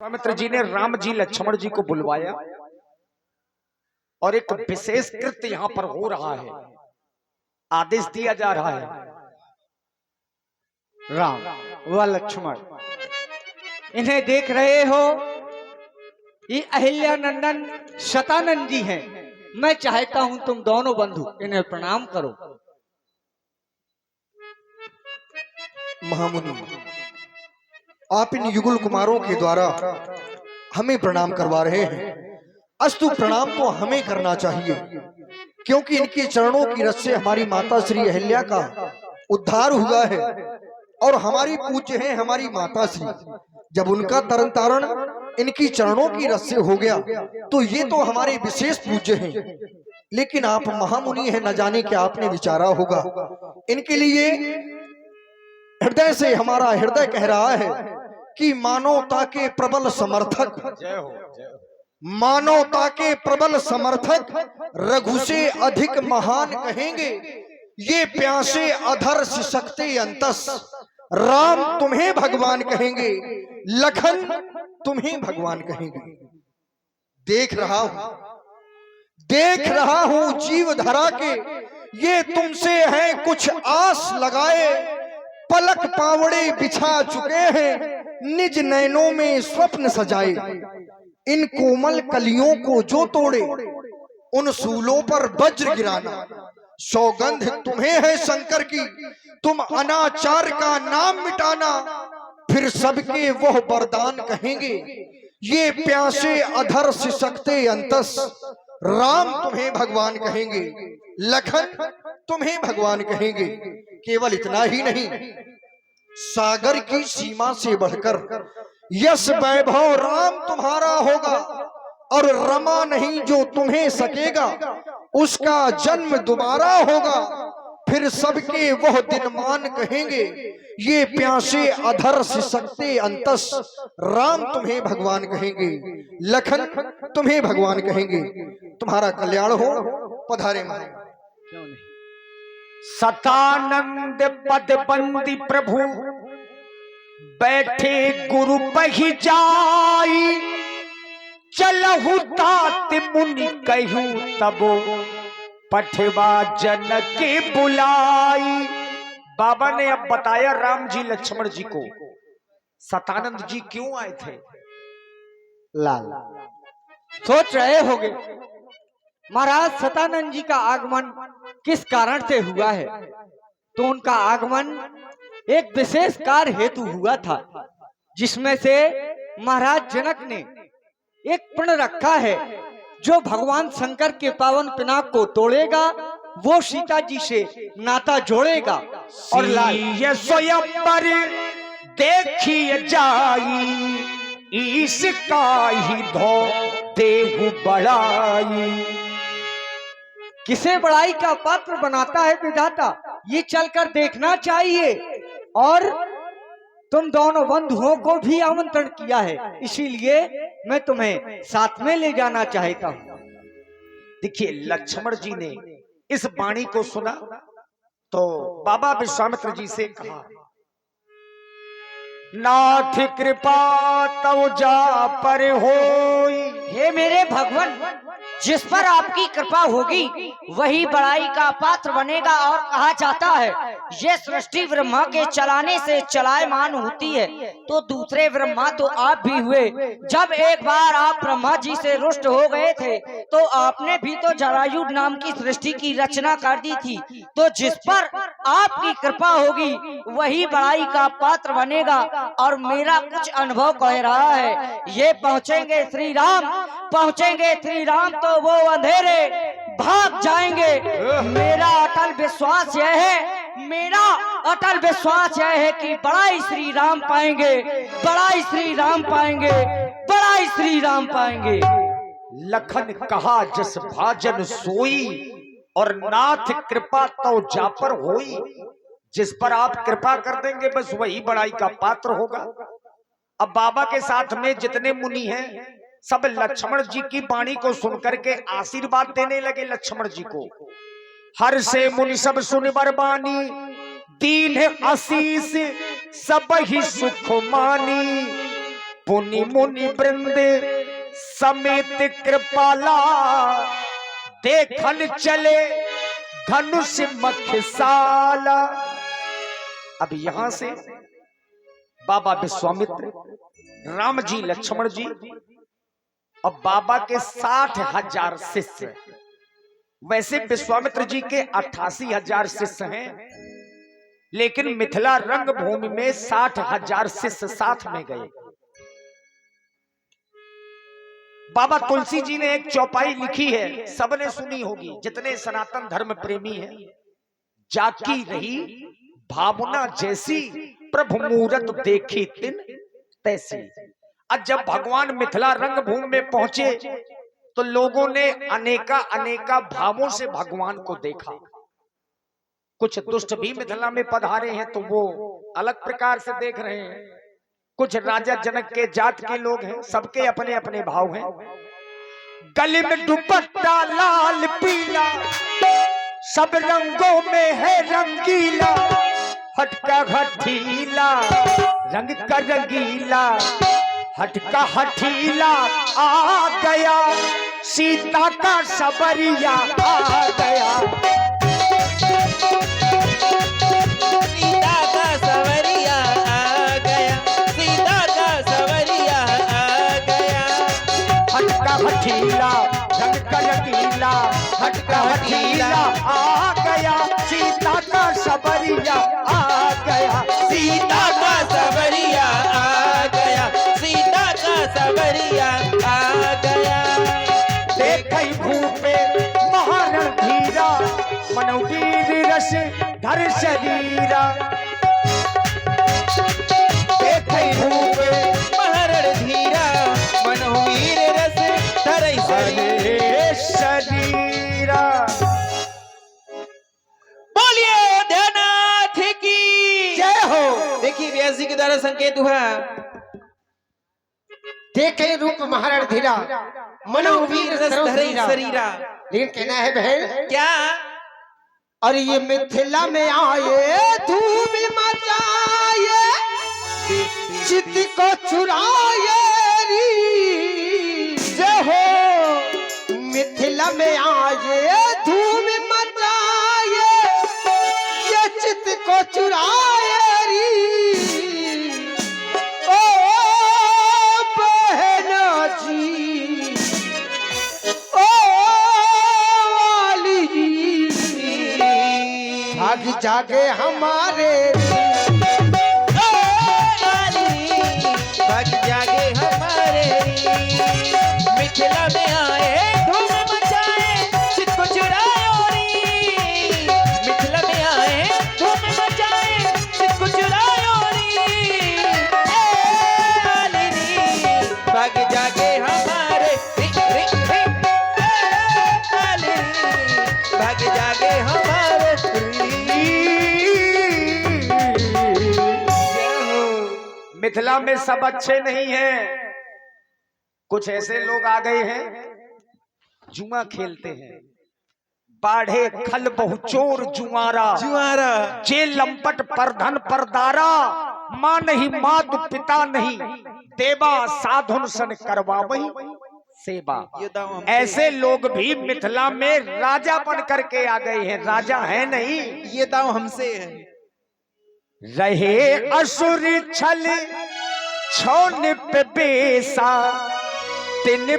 विश्वामित्र जी ने राम जी लक्ष्मण जी को बुलवाया और एक विशेष कृत्य यहां पर हो रहा है। आदेश दिया जा रहा है, राम व लक्ष्मण इन्हें देख रहे हो, ये अहिल्या नंदन शतानंद जी हैं। मैं चाहता हूं तुम दोनों बंधु इन्हें प्रणाम करो। महामुनि, आप इन युगल कुमारों के द्वारा हमें प्रणाम करवा रहे हैं। अस्तु, प्रणाम तो हमें करना चाहिए, क्योंकि इनके चरणों की रस से हमारी माता श्री अहिल्या का उद्धार हुआ है और हमारी पूज्य है हमारी माता श्री। जब उनका तरन तारण इनकी चरणों की रस से हो गया तो ये तो हमारे विशेष पूज्य हैं। लेकिन आप महामुनि हैं, न जाने क्या आपने विचारा होगा। इनके लिए हृदय से हमारा हृदय कह रहा है कि मानवता के प्रबल समर्थक, मानवता के प्रबल समर्थक रघु से अधिक महान कहेंगे। ये प्यासे अधर सिसकते अंतस, राम तुम्हें भगवान कहेंगे, लखन तुम्हें भगवान कहेंगे। देख रहा हूं जीव धरा के, ये तुमसे है कुछ आस लगाए। पलक पावड़े बिछा चुके हैं, निज नैनों में स्वप्न सजाए। इन कोमल कलियों को जो तोड़े, उन सूलों पर वज्र गिराना। सौगंध तुम्हें है शंकर की, तुम अनाचार का नाम मिटाना। फिर सबके वह वरदान कहेंगे, ये प्यासे अधर सिसकते अंतस, राम तुम्हें भगवान कहेंगे, लखन तुम्हें भगवान कहेंगे। केवल इतना ही नहीं, सागर की सीमा से बढ़कर यश वैभव राम तुम्हारा होगा, और रमा नहीं जो तुम्हें सकेगा, उसका जन्म दोबारा होगा। फिर सबके वह दिन मान कहेंगे, ये प्यासे अधर सिसकते अंतस, राम तुम्हें भगवान कहेंगे, लखन तुम्हें भगवान कहेंगे। तुम्हारा कल्याण हो, पधारे महाराज। सतानंद पद बंदी प्रभु बैठे गुरु पही जाई। चलहु तात मुनि कहूं तबो, पठवा जन के बुलाई। बाबा ने अब बताया राम जी लक्ष्मण जी को सतानंद जी क्यों आए थे। लाल सोच रहे होगे महाराज सतानंद जी का आगमन किस कारण से हुआ है। तो उनका आगमन एक विशेष कार्य हेतु हुआ था, जिसमें से महाराज जनक ने एक प्रण रखा है, जो भगवान शंकर के पावन पिनाक को तोड़ेगा वो सीता जी से नाता जोड़ेगा। और लाल स्वयंवर देखिए जाई, इसका ही धो देहु बड़ाई। किसे बड़ाई का पात्र बनाता है विधाता, ये चलकर देखना चाहिए। और तुम दोनों बंधुओं को भी आमंत्रण किया है, इसीलिए मैं तुम्हें साथ में ले जाना चाहता हूं। देखिए, लक्ष्मण जी ने इस वाणी को सुना तो बाबा विश्वामित्र जी से कहा, नाथ कृपा तव जा पर होई। हे मेरे भगवान, जिस पर आपकी कृपा होगी वही बड़ाई का पात्र बनेगा। और कहा जाता है, ये सृष्टि ब्रह्मा के चलाने से चलायमान होती है, तो दूसरे ब्रह्मा तो आप भी हुए। जब एक बार आप ब्रह्मा जी से रुष्ट हो गए थे, तो आपने भी तो जरायु नाम की सृष्टि की रचना कर दी थी। तो जिस पर आपकी कृपा होगी वही बड़ाई का पात्र बनेगा। और मेरा कुछ अनुभव कह रहा है, ये पहुंचेंगे श्री राम तो वो अंधेरे भाग जाएंगे। मेरा अटल विश्वास यह है कि बड़ाई श्री राम पाएंगे, बड़ाई श्री राम पाएंगे, बड़ाई श्री राम पाएंगे। लखन कहा जस भाजन सोई, और नाथ कृपा तो जा पर होई। जिस पर आप कृपा कर देंगे बस वही बड़ाई का पात्र होगा। अब बाबा के साथ में जितने मुनि हैं सब लक्ष्मण जी की वाणी को सुनकर के आशीर्वाद देने लगे लक्ष्मण जी को। हर से मुनि सब सुन बरबानी, दीन आशीष सब ही सुख मानी। पुनि मुनि वृंद समेत कृपाला, देखन चले धनुष मखसाला। अब यहां से बाबा विश्वामित्र, राम जी, लक्ष्मण जी और बाबा के 60,000 शिष्य। वैसे विश्वामित्र जी के 88,000 शिष्य हैं, लेकिन मिथिला रंगभूमि में 60,000 शिष्य साथ में गए। बाबा तुलसी जी ने एक चौपाई लिखी है, सबने सुनी होगी, जितने सनातन धर्म प्रेमी हैं। जाकी रही भावना जैसी, प्रभु मूरत देखी तिन तैसी। आज जब भगवान मिथिला रंगभूमि में पहुंचे तो लोगों ने अनेका अनेका भावों से भगवान को देखा। कुछ दुष्ट भी मिथिला में पधारे हैं तो वो अलग प्रकार से देख रहे हैं। कुछ राजा जनक के जात के लोग हैं, सबके अपने अपने भाव हैं। गले में दुपट्टा लाल पीला, सब रंगों में है रंगीला, हटका हठीला रंग का रंगीला, हटका हठीला आ गया, सीता का सबरिया आ गया। सीता का सवरिया आ गया, सीता का सवरिया आ गया। हटका हठीला रंग का रंगीला, हटका हठीला आ गया, सीता का सबरिया आ गया। सीता का सवरिया आ गया, सीता का सवरिया आ गया। देखई भूपे महारण धीरा, मनोवीर रस धर शरीरा। देखई भूपे महरण धीरा, मनोवीर रस धरई शरीर। शरीरा। बोलिए अयोध्यानाथ की जय हो। देखिए व्यास जी के द्वारा संकेत हुआ। देखे रूप महारण धीरा, मनोवीर रस धरई शरीरा। शरीरा। लेकिन कहना है बहन, क्या और ये मिथिला में आए धूम मचाए, चित को चुराए री। जय हो। मिथिला में आए धूम मचाए, ये चित को चुराए री। ओ बहना जी, ओ वाली जी, भाग जागे हमारे। भाग जागे हमारे मिथिला में आए धूम मचाए, चित को चुरायो री। मिथिला में आए धूम मचाए, चित को चुरायो री। भाग जागे हमारे भाग जागे हमारे। मिथिला में सब अच्छे नहीं हैं, कुछ ऐसे लोग आ गए हैं जुआ खेलते हैं। बाढ़े खल बहुचोर जुआरा, जुआरा जे लंपट परधन परदारा। माँ नहीं मात पिता नहीं, देवा साधुन सन करवा वही सेवा। ये दाव हमसे ऐसे लोग भी मिथिला में राजा बन करके आ गए हैं, राजा है नहीं। ये दाव हमसे है। रहे असुर छल छौन पे बेसा, तिन